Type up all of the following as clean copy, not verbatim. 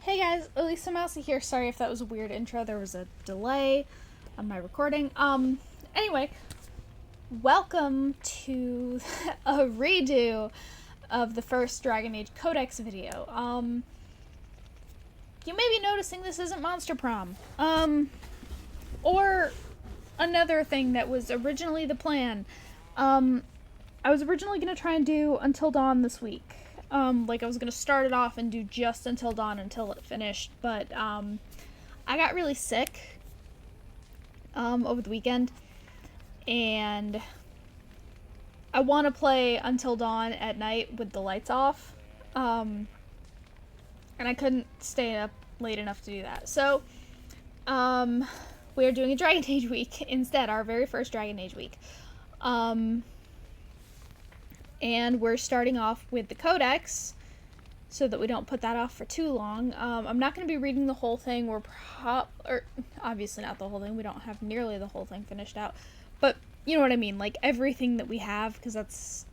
Hey guys, Elisa Mousy here. Sorry if that was a weird intro. There was a delay on my recording. Anyway, welcome to a redo of the first Dragon Age Codex video. You may be noticing this isn't Monster Prom. Or another thing that was originally the plan. I was originally going to try and do Until Dawn this week. I was gonna start it off and do just Until Dawn until it finished, but I got really sick over the weekend, and I want to play Until Dawn at night with the lights off, and I couldn't stay up late enough to do that. So we are doing a Dragon Age week instead, our very first Dragon Age week. And we're starting off with the Codex, so that we don't put that off for too long. I'm not going to be reading the whole thing. Obviously not the whole thing. We don't have nearly the whole thing finished out. But you know what I mean, like everything that we have, because that's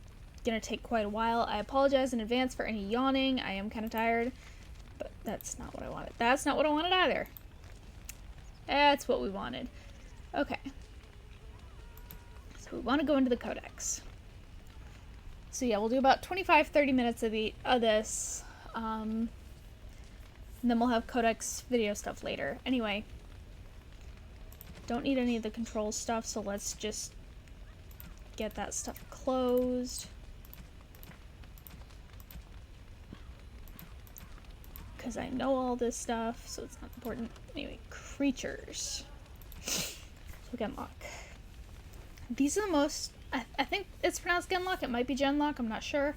going to take quite a while. I apologize in advance for any yawning. I am kind of tired, but that's not what I wanted. That's not what I wanted either. That's what we wanted. Okay. So we want to go into the Codex. So yeah, we'll do about 25-30 minutes of this, and then we'll have Codex video stuff later. Anyway, don't need any of the control stuff, so let's just get that stuff closed. Because I know all this stuff, so it's not important. Anyway, creatures. So Genlock. These are the most... I think it's pronounced Genlock. It might be Genlock. I'm not sure.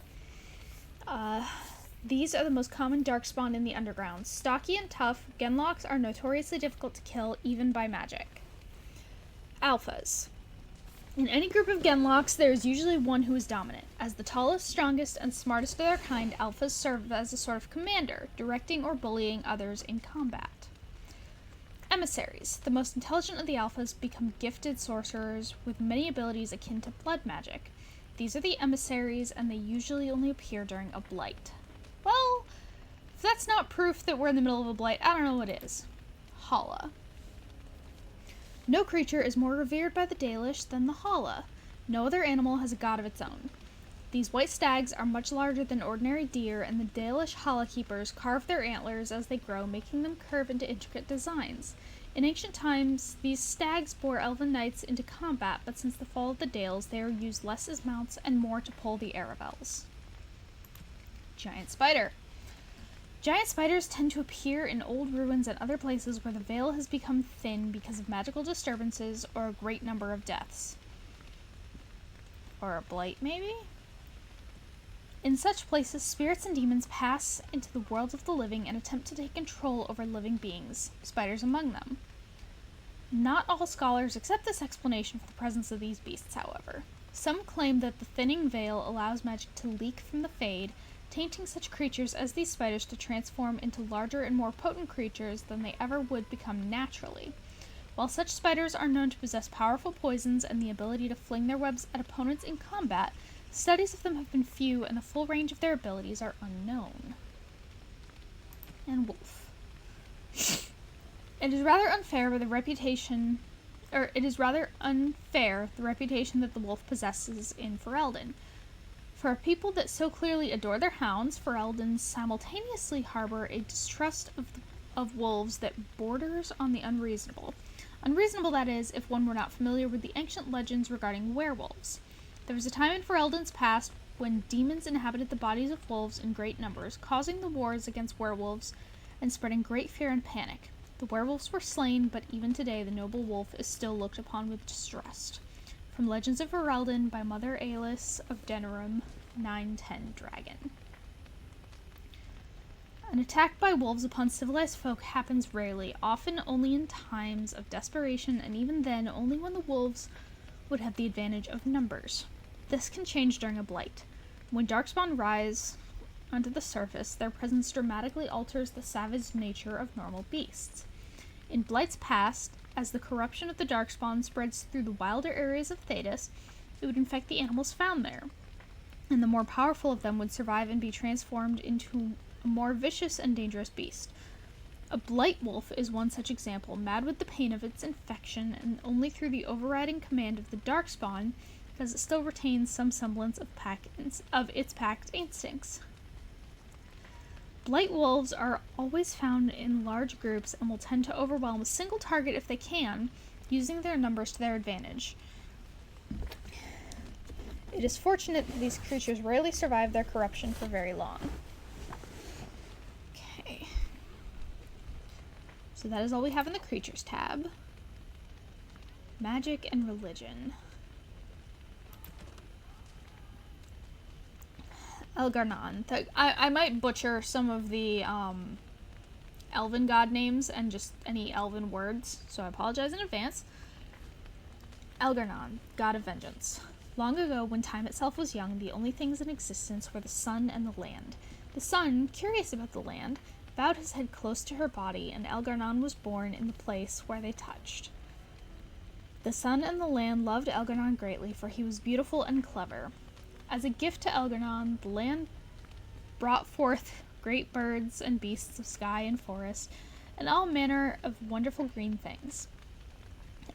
These are the most common darkspawn in the underground. Stocky and tough, Genlocks are notoriously difficult to kill, even by magic. Alphas. In any group of Genlocks, there is usually one who is dominant. As the tallest, strongest, and smartest of their kind, Alphas serve as a sort of commander, directing or bullying others in combat. Emissaries. The most intelligent of the Alphas become gifted sorcerers with many abilities akin to blood magic. These are the emissaries, and they usually only appear during a blight. Well, if that's not proof that we're in the middle of a blight, I don't know what is. Hala. No creature is more revered by the Dalish than the Hala. No other animal has a god of its own. These white stags are much larger than ordinary deer, and the Dalish Hala keepers carve their antlers as they grow, making them curve into intricate designs. In ancient times, these stags bore elven knights into combat, but since the fall of the Dales, they are used less as mounts and more to pull the Arabels. Giant spider. Giant spiders tend to appear in old ruins and other places where the veil has become thin because of magical disturbances or a great number of deaths. Or a blight, maybe? In such places, spirits and demons pass into the world of the living and attempt to take control over living beings, spiders among them. Not all scholars accept this explanation for the presence of these beasts, however. Some claim that the thinning veil allows magic to leak from the Fade, tainting such creatures as these spiders to transform into larger and more potent creatures than they ever would become naturally. While such spiders are known to possess powerful poisons and the ability to fling their webs at opponents in combat, studies of them have been few, and the full range of their abilities are unknown. And wolf. It is rather unfair the reputation that the wolf possesses in Ferelden. For a people that so clearly adore their hounds, Fereldans simultaneously harbor a distrust of wolves that borders on the unreasonable. Unreasonable, that is, if one were not familiar with the ancient legends regarding werewolves. There was a time in Ferelden's past when demons inhabited the bodies of wolves in great numbers, causing the wars against werewolves and spreading great fear and panic. The werewolves were slain, but even today the noble wolf is still looked upon with distrust. From Legends of Ferelden by Mother Alis of Denerim, 910 Dragon. An attack by wolves upon civilized folk happens rarely, often only in times of desperation, and even then only when the wolves would have the advantage of numbers. This can change during a blight. When darkspawn rise onto the surface, their presence dramatically alters the savage nature of normal beasts. In blights past, as the corruption of the darkspawn spreads through the wilder areas of Thedas, it would infect the animals found there, and the more powerful of them would survive and be transformed into a more vicious and dangerous beast. A blight wolf is one such example, mad with the pain of its infection, and only through the overriding command of the darkspawn does it still retain some semblance of its packed instincts. Blight wolves are always found in large groups and will tend to overwhelm a single target if they can, using their numbers to their advantage. It is fortunate that these creatures rarely survive their corruption for very long. Okay. So that is all we have in the Creatures tab. Magic and Religion. Elgar'nan. I might butcher some of the elven god names and just any elven words, so I apologize in advance. Elgar'nan, god of vengeance. Long ago, when time itself was young, the only things in existence were the sun and the land. The sun, curious about the land, bowed his head close to her body, and Elgar'nan was born in the place where they touched. The sun and the land loved Elgar'nan greatly, for he was beautiful and clever. As a gift to Elgar'nan, the land brought forth great birds and beasts of sky and forest, and all manner of wonderful green things.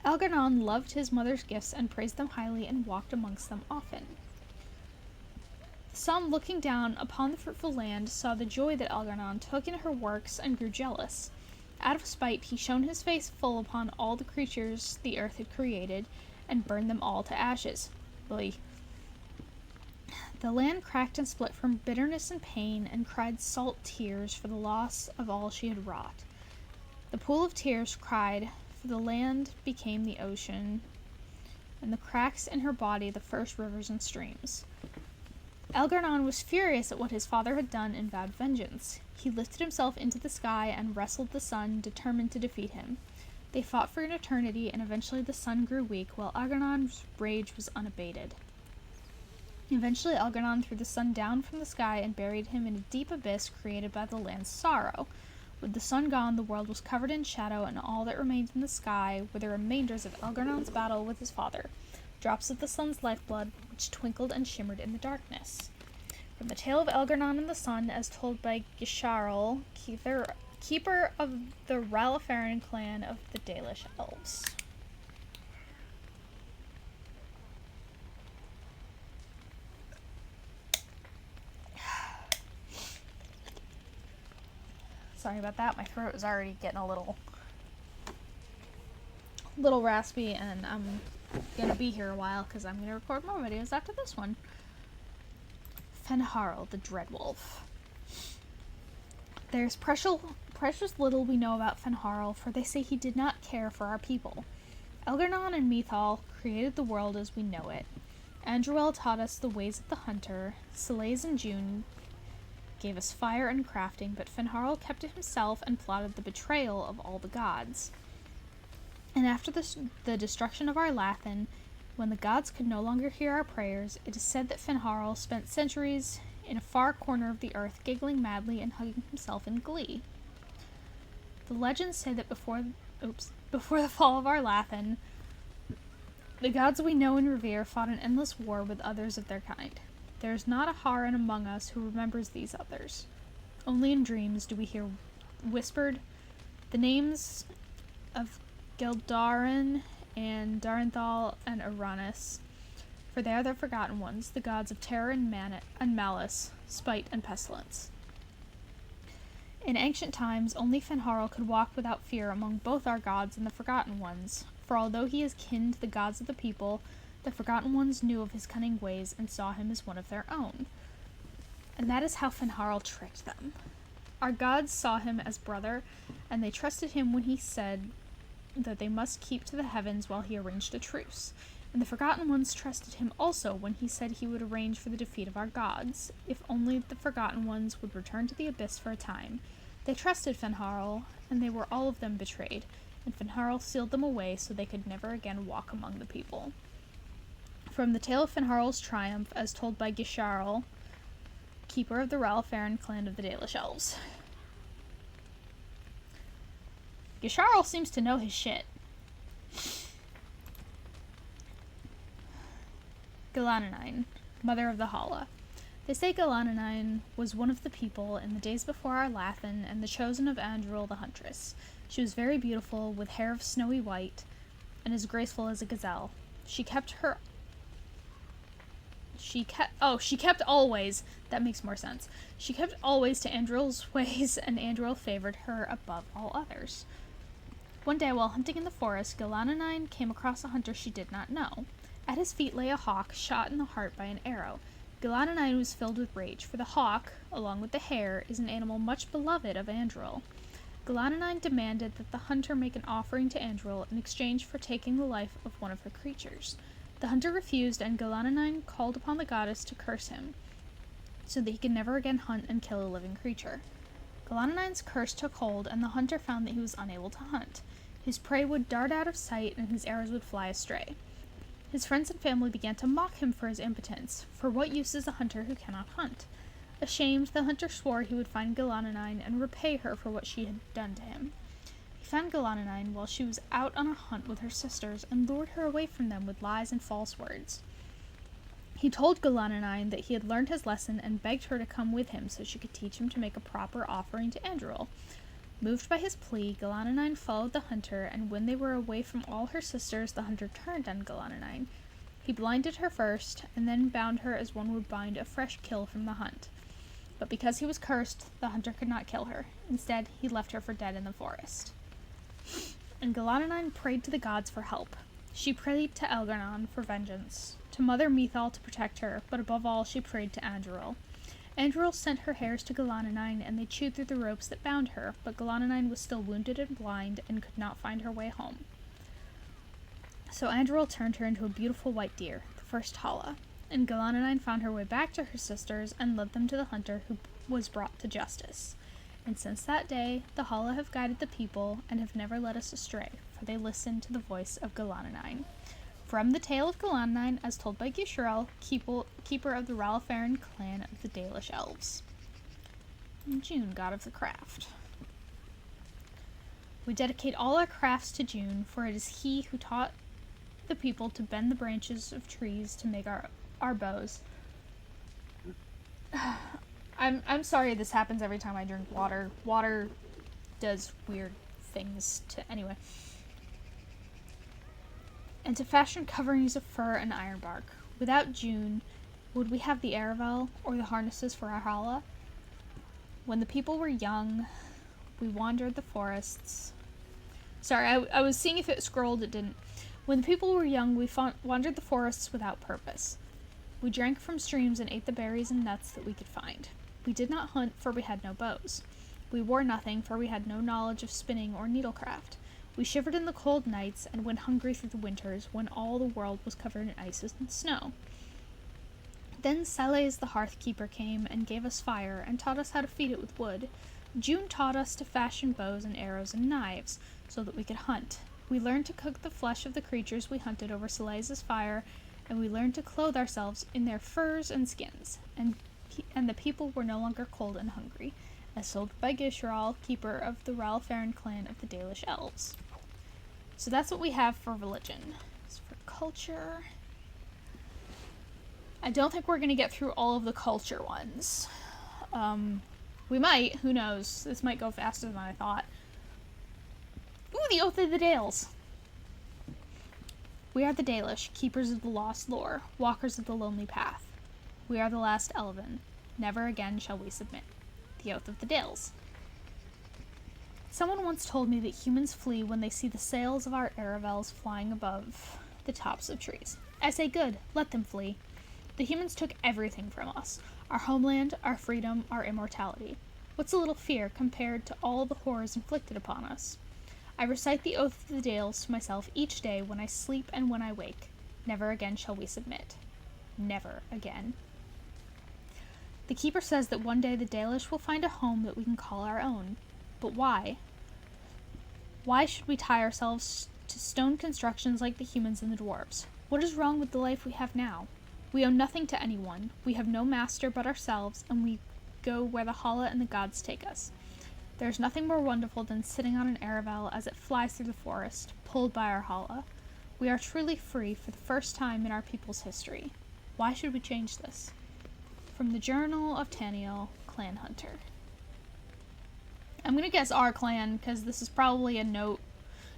Elgar'nan loved his mother's gifts and praised them highly and walked amongst them often. The sun, looking down upon the fruitful land, saw the joy that Elgar'nan took in her works and grew jealous. Out of spite, he shone his face full upon all the creatures the earth had created, and burned them all to ashes. Oy. The land cracked and split from bitterness and pain, and cried salt tears for the loss of all she had wrought. The pool of tears cried, for the land became the ocean, and the cracks in her body the first rivers and streams. Elgar'nan was furious at what his father had done and vowed vengeance. He lifted himself into the sky and wrestled the sun, determined to defeat him. They fought for an eternity, and eventually the sun grew weak, while Elgar'nan's rage was unabated. Eventually Elgar'nan threw the sun down from the sky and buried him in a deep abyss created by the land's sorrow. With the sun gone, the world was covered in shadow, and all that remained in the sky were the remainders of Elgar'nan's battle with his father, drops of the sun's lifeblood, which twinkled and shimmered in the darkness. From the tale of Elgar'nan and the sun, as told by Gisharl, keeper of the Ralafaran clan of the Dalish Elves. Sorry about that, my throat is already getting a little raspy, and I'm gonna be here a while because I'm gonna record more videos after this one. Fen'Harel, the Dreadwolf. There's precious little we know about Fen'Harel, for they say he did not care for our people. Elgar'nan and Mithal created the world as we know it. Andruel taught us the ways of the hunter. Selaz and June gave us fire and crafting, but Fen'Harel kept to himself and plotted the betrayal of all the gods. And after the destruction of our Lathan, when the gods could no longer hear our prayers, it is said that Fen'Harel spent centuries in a far corner of the earth, giggling madly and hugging himself in glee. The legends say that before the fall of our Lathan, the gods we know and revere fought an endless war with others of their kind. There is not a Haran among us who remembers these others. Only in dreams do we hear whispered the names of Geldarin and Darenthal and Uranus, for they are the forgotten ones, the gods of terror and malice, spite and pestilence. In ancient times, only Fen'Harel could walk without fear among both our gods and the forgotten ones, for although he is kin to the gods of the people, the Forgotten Ones knew of his cunning ways and saw him as one of their own. And that is how Fen'Harel tricked them. Our gods saw him as brother, and they trusted him when he said that they must keep to the heavens while he arranged a truce. And the Forgotten Ones trusted him also when he said he would arrange for the defeat of our gods, if only the Forgotten Ones would return to the abyss for a time. They trusted Fen'Harel, and they were all of them betrayed, and Fen'Harel sealed them away so they could never again walk among the people. From the tale of Fen'Harel's triumph, as told by Gisharl, keeper of the Ralafaran clan of the Dalish Elves. Gisharl seems to know his shit. Galananine, mother of the Hala. They say Galananine was one of the people in the days before our Lathan and the chosen of Andril the Huntress. She was very beautiful, with hair of snowy white, and as graceful as a gazelle. She kept always, that makes more sense. She kept always to Andril's ways, and Andril favored her above all others. One day, while hunting in the forest, Galananine came across a hunter she did not know. At his feet lay a hawk, shot in the heart by an arrow. Galananine was filled with rage, for the hawk, along with the hare, is an animal much beloved of Andril. Galananine demanded that the hunter make an offering to Andril in exchange for taking the life of one of her creatures. The hunter refused, and Galananine called upon the goddess to curse him, so that he could never again hunt and kill a living creature. Galananine's curse took hold, and the hunter found that he was unable to hunt. His prey would dart out of sight, and his arrows would fly astray. His friends and family began to mock him for his impotence, for what use is a hunter who cannot hunt? Ashamed, the hunter swore he would find Galananine and repay her for what she had done to him. He found Galananine while she was out on a hunt with her sisters and lured her away from them with lies and false words. He told Galananine that he had learned his lesson and begged her to come with him so she could teach him to make a proper offering to Andril. Moved by his plea, Galananine followed the hunter, and when they were away from all her sisters, the hunter turned on Galananine. He blinded her first, and then bound her as one would bind a fresh kill from the hunt. But because he was cursed, the hunter could not kill her. Instead, he left her for dead in the forest. And Galananine prayed to the gods for help. She prayed to Elgarnon for vengeance, to Mother Methal to protect her, but above all she prayed to Andril. Andril sent her hares to Galananine, and they chewed through the ropes that bound her, but Galananine was still wounded and blind and could not find her way home. So Andril turned her into a beautiful white deer, the first Hala, and Galananine found her way back to her sisters and led them to the hunter who was brought to justice. And since that day, the Hala have guided the people and have never led us astray, for they listened to the voice of Galananine. From the tale of Galananine, as told by Gishrel, keeper of the Ralafaran clan of the Dalish Elves. And June, god of the craft. We dedicate all our crafts to June, for it is he who taught the people to bend the branches of trees to make our bows. I'm sorry this happens every time I drink water. Water does weird things to... Anyway. And to fashion coverings of fur and ironbark. Without June, would we have the Aravel or the harnesses for our Hala? When the people were young, we wandered the forests. Sorry, I was seeing if it scrolled, it didn't. When the people were young, we wandered the forests without purpose. We drank from streams and ate the berries and nuts that we could find. We did not hunt, for we had no bows. We wore nothing, for we had no knowledge of spinning or needlecraft. We shivered in the cold nights and went hungry through the winters when all the world was covered in ice and snow. Then Sales the hearth keeper came and gave us fire and taught us how to feed it with wood. June taught us to fashion bows and arrows and knives so that we could hunt. We learned to cook the flesh of the creatures we hunted over Sales' fire, and we learned to clothe ourselves in their furs and skins. And the people were no longer cold and hungry, as told by Gishrel, keeper of the Ralafaran clan of the Dalish Elves. So that's what we have for religion. As for culture, I don't think we're going to get through all of the culture ones. We might, who knows. This might go faster than I thought. Ooh, the Oath of the Dales! We are the Dalish, keepers of the lost lore, walkers of the lonely path. We are the last Elven. Never again shall we submit. The Oath of the Dales. Someone once told me that humans flee when they see the sails of our Aravels flying above the tops of trees. I say good, let them flee. The humans took everything from us. Our homeland, our freedom, our immortality. What's a little fear compared to all the horrors inflicted upon us? I recite the Oath of the Dales to myself each day when I sleep and when I wake. Never again shall we submit. Never again. The keeper says that one day the Dalish will find a home that we can call our own. But why? Why should we tie ourselves to stone constructions like the humans and the dwarves? What is wrong with the life we have now? We owe nothing to anyone. We have no master but ourselves, and we go where the Hala and the gods take us. There is nothing more wonderful than sitting on an Aravel as it flies through the forest, pulled by our Hala. We are truly free for the first time in our people's history. Why should we change this? From the Journal of Taniel, Clan Hunter. I'm gonna guess our clan, because this is probably a note.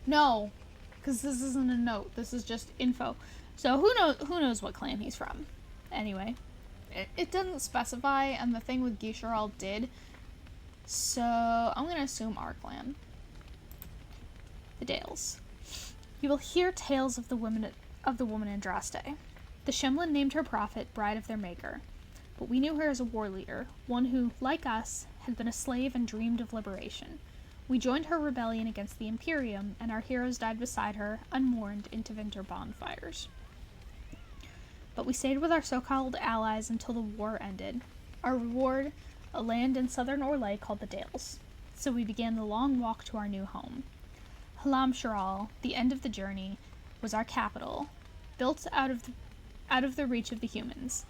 No, because this isn't a note. This is just info. So who knows what clan he's from. Anyway, it doesn't specify, and the thing with Gisharal did. So I'm gonna assume our clan. The Dales. You will hear tales of the woman in Draste. The Shemlin named her prophet, bride of their maker. But we knew her as a war leader, one who, like us, had been a slave and dreamed of liberation. We joined her rebellion against the Imperium, and our heroes died beside her, unmourned, into winter bonfires. But we stayed with our so-called allies until the war ended. Our reward, a land in southern Orlais called the Dales. So we began the long walk to our new home. Halam Sharal, the end of the journey, was our capital, built out of the reach of the humans.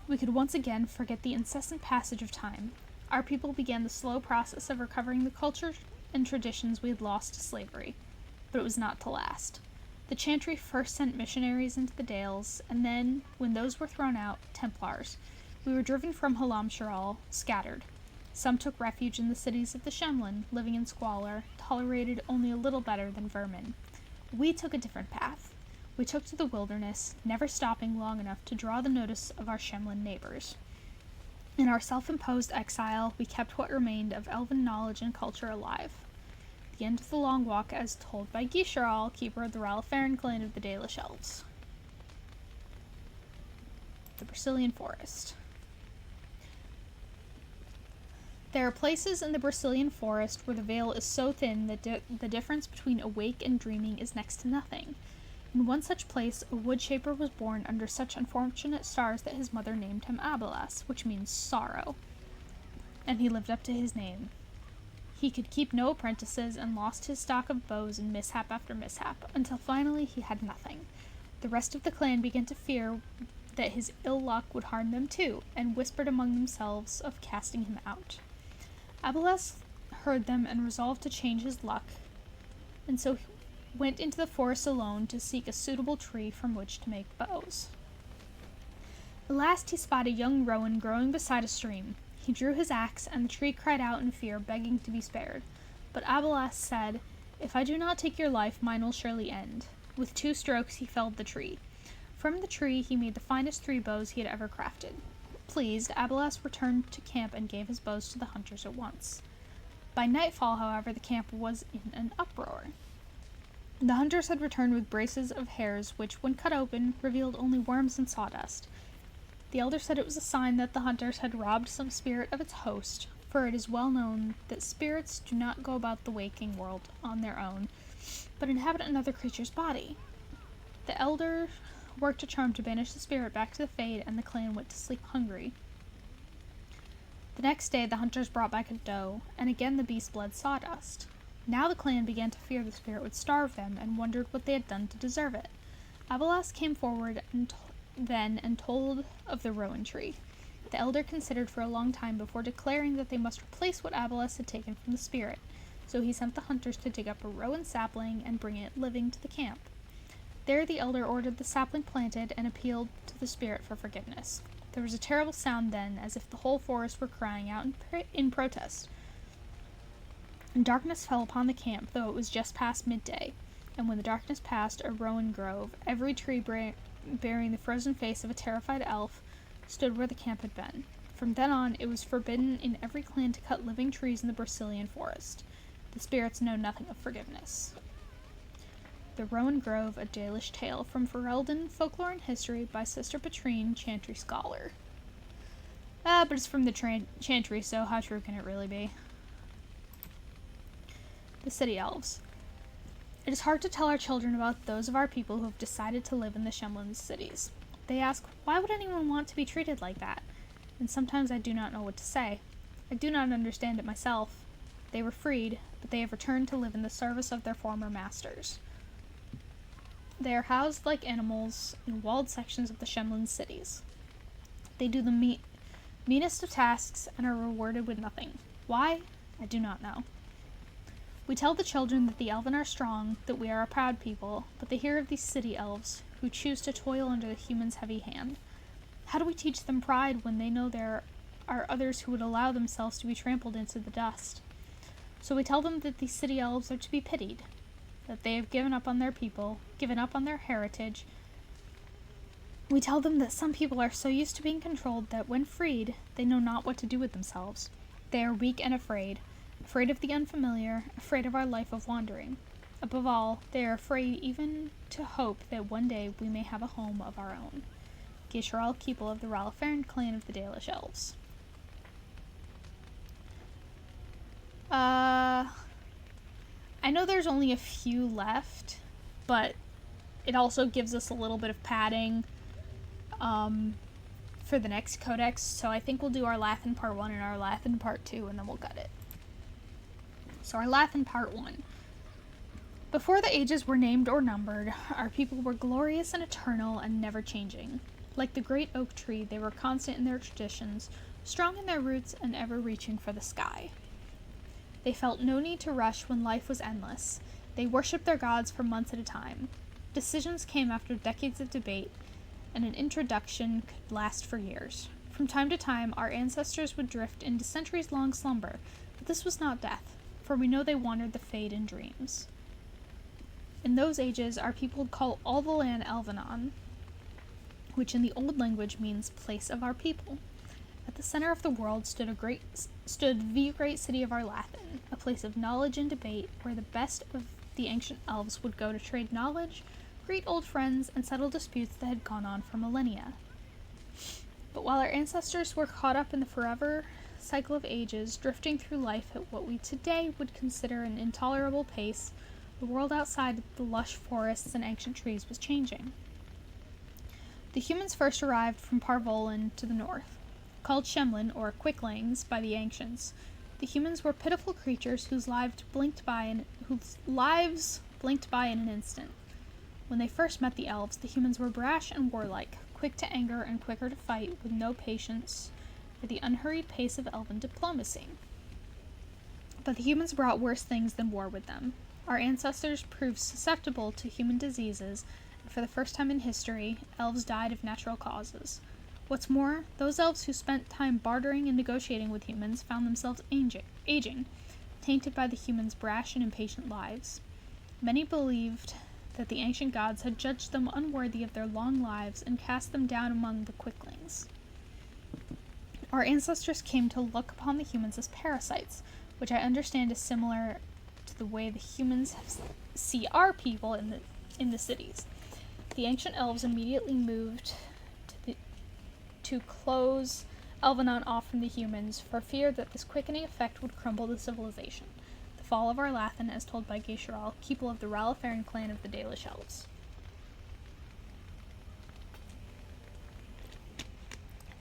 We could once again forget the incessant passage of time. Our people began the slow process of recovering the culture and traditions we had lost to slavery. But it was not to last. The Chantry first sent missionaries into the Dales, and then, when those were thrown out, Templars. We were driven from Halam Sharal, scattered. Some took refuge in the cities of the Shemlin, living in squalor, tolerated only a little better than vermin. We took a different path. We took to the wilderness, never stopping long enough to draw the notice of our Shemlin neighbors. In our self-imposed exile, we kept what remained of elven knowledge and culture alive. The end of the long walk, as told by Gisharal, keeper of the Ralafaran clan of the Dalish Elves. The Brazilian Forest. There are places in the Brazilian forest where the veil is so thin that the difference between awake and dreaming is next to nothing. In one such place, a woodshaper was born under such unfortunate stars that his mother named him Abelas, which means sorrow. And he lived up to his name. He could keep no apprentices and lost his stock of bows in mishap after mishap, until finally he had nothing. The rest of the clan began to fear that his ill luck would harm them too, and whispered among themselves of casting him out. Abelas heard them and resolved to change his luck, and so he went into the forest alone to seek a suitable tree from which to make bows. At last he spied a young rowan growing beside a stream. He drew his axe, and the tree cried out in fear, begging to be spared. But Abelas said, "If I do not take your life, mine will surely end." With 2 strokes he felled the tree. From the tree he made the finest 3 bows he had ever crafted. Pleased, Abelas returned to camp and gave his bows to the hunters at once. By nightfall, however, the camp was in an uproar. The hunters had returned with braces of hares which, when cut open, revealed only worms and sawdust. The elder said it was a sign that the hunters had robbed some spirit of its host, for it is well known that spirits do not go about the waking world on their own, but inhabit another creature's body. The elder worked a charm to banish the spirit back to the Fade, and the clan went to sleep hungry. The next day the hunters brought back a doe, and again the beast bled sawdust. Now the clan began to fear the spirit would starve them, and wondered what they had done to deserve it. Abelas came forward and told of the rowan tree. The elder considered for a long time before declaring that they must replace what Abelas had taken from the spirit, so he sent the hunters to dig up a rowan sapling and bring it living to the camp. There the elder ordered the sapling planted and appealed to the spirit for forgiveness. There was a terrible sound then, as if the whole forest were crying out in protest. And darkness fell upon the camp, though it was just past midday, and when the darkness passed, a rowan grove, every tree bearing the frozen face of a terrified elf, stood where the camp had been. From then on, it was forbidden in every clan to cut living trees in the Brazilian forest. The spirits know nothing of forgiveness. The Rowan Grove, a Dalish Tale, from Ferelden, Folklore and History, by Sister Petrine, Chantry Scholar. But it's from the Chantry, so how true can it really be? The City Elves. It is hard to tell our children about those of our people who have decided to live in the Shemlin cities. They ask, why would anyone want to be treated like that? And sometimes I do not know what to say. I do not understand it myself. They were freed, but they have returned to live in the service of their former masters. They are housed like animals in walled sections of the Shemlin cities. They do the meanest of tasks and are rewarded with nothing. Why? I do not know. We tell the children that the Elven are strong, that we are a proud people, but they hear of these city elves, who choose to toil under the human's heavy hand. How do we teach them pride when they know there are others who would allow themselves to be trampled into the dust? So we tell them that these city elves are to be pitied, that they have given up on their people, given up on their heritage. We tell them that some people are so used to being controlled that when freed, they know not what to do with themselves. They are weak and afraid of the unfamiliar, afraid of our life of wandering. Above all, they are afraid even to hope that one day we may have a home of our own. Gesheral, Keeple of the Ralafaran clan of the Dalish Elves. I know there's only a few left, but it also gives us a little bit of padding for the next codex, so I think we'll do our Lathan Part 1 and our Lathan Part 2, and then we'll gut it. So our Lathan Part 1. Before the ages were named or numbered, our people were glorious and eternal and never changing. Like the great oak tree, they were constant in their traditions, strong in their roots, and ever reaching for the sky. They felt no need to rush when life was endless. They worshipped their gods for months at a time. Decisions came after decades of debate, and an introduction could last for years. From time to time, our ancestors would drift into centuries-long slumber, but this was not death, for we know they wandered the fade in dreams. In those ages, our people would call all the land Elvenon, which in the old language means place of our people. At the center of the world stood the great city of Arlathan, a place of knowledge and debate where the best of the ancient elves would go to trade knowledge, greet old friends, and settle disputes that had gone on for millennia. But while our ancestors were caught up in the forever cycle of ages, drifting through life at what we today would consider an intolerable pace, the world outside the lush forests and ancient trees was changing. The humans first arrived from Parvolan to the north. Called Shemlin, or Quicklings, by the ancients, the humans were pitiful creatures whose lives blinked by in an instant. When they first met the elves, the humans were brash and warlike, quick to anger and quicker to fight, with no patience for the unhurried pace of elven diplomacy. But the humans brought worse things than war with them. Our ancestors proved susceptible to human diseases, and for the first time in history, elves died of natural causes. What's more, those elves who spent time bartering and negotiating with humans found themselves aging, tainted by the humans' brash and impatient lives. Many believed that the ancient gods had judged them unworthy of their long lives and cast them down among the Quicklings. Our ancestors came to look upon the humans as parasites, which I understand is similar to the way the humans see our people in the cities. The ancient elves immediately moved to close Elvenon off from the humans for fear that this quickening effect would crumble the civilization. The fall of Arlathan, as told by Gesheral, Keeple of the Ralafaran clan of the Dalish Elves.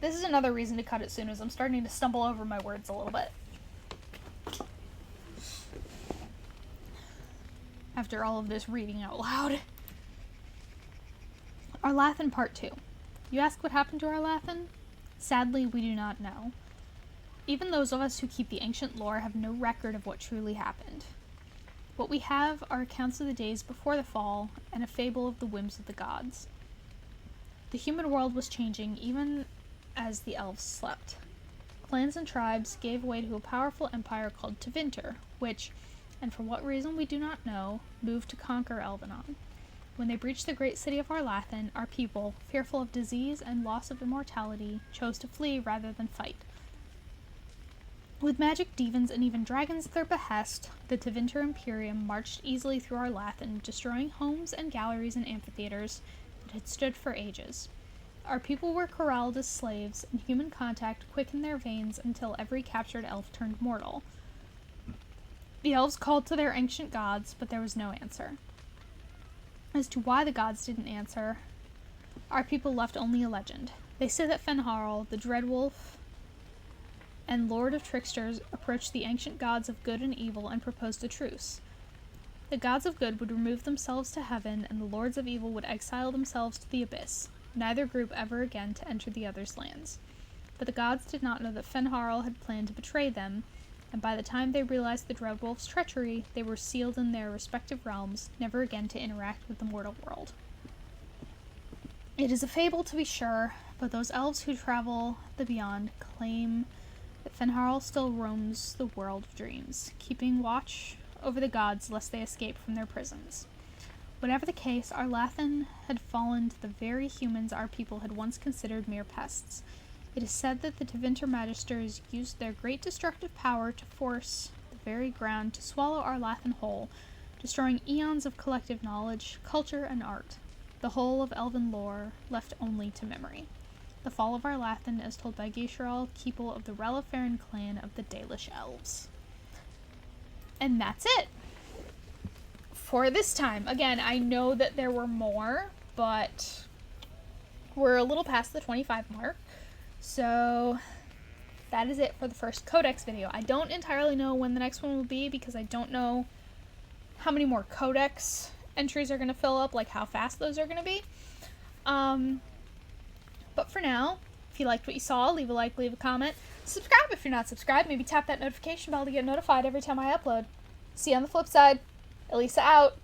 This is another reason to cut it soon, as I'm starting to stumble over my words a little bit. After all of this reading out loud. Arlathan Part 2. You ask what happened to Arlathan? Sadly, we do not know. Even those of us who keep the ancient lore have no record of what truly happened. What we have are accounts of the days before the fall, and a fable of the whims of the gods. The human world was changing even as the elves slept. Clans and tribes gave way to a powerful empire called Tevinter, which, and for what reason we do not know, moved to conquer Elvenon. When they breached the great city of Arlathan, our people, fearful of disease and loss of immortality, chose to flee rather than fight. With magic demons and even dragons at their behest, the Tevinter Imperium marched easily through Arlathan, destroying homes and galleries and amphitheaters that had stood for ages. Our people were corralled as slaves, and human contact quickened their veins until every captured elf turned mortal. The elves called to their ancient gods, but there was no answer. As to why the gods didn't answer, our people left only a legend. They say that Fenharl, the Dreadwolf and Lord of Tricksters, approached the ancient gods of good and evil and proposed a truce. The gods of good would remove themselves to heaven, and the lords of evil would exile themselves to the abyss, neither group ever again to enter the other's lands. But the gods did not know that Fenharl had planned to betray them, and by the time they realized the Dreadwolf's treachery, they were sealed in their respective realms, never again to interact with the mortal world. It is a fable, to be sure, But those elves who travel the beyond claim that Fenharl still roams the world of dreams, keeping watch over the gods lest they escape from their prisons. Whatever the case, our Lathan had fallen to the very humans our people had once considered mere pests. It is said that the Tevinter Magisters used their great destructive power to force the very ground to swallow our Lathan whole, destroying eons of collective knowledge, culture, and art. The whole of elven lore left only to memory. The fall of our Lathan, as told by Geisharal, Keeple of the Relifaran clan of the Dalish Elves. And that's it for this time. Again, I know that there were more, but we're a little past the 25 mark. So that is it for the first Codex video. I don't entirely know when the next one will be because I don't know how many more Codex entries are going to fill up, like how fast those are going to be. But for now, if you liked what you saw, leave a like, leave a comment. Subscribe if you're not subscribed. Maybe tap that notification bell to get notified every time I upload. See you on the flip side. Elisa out.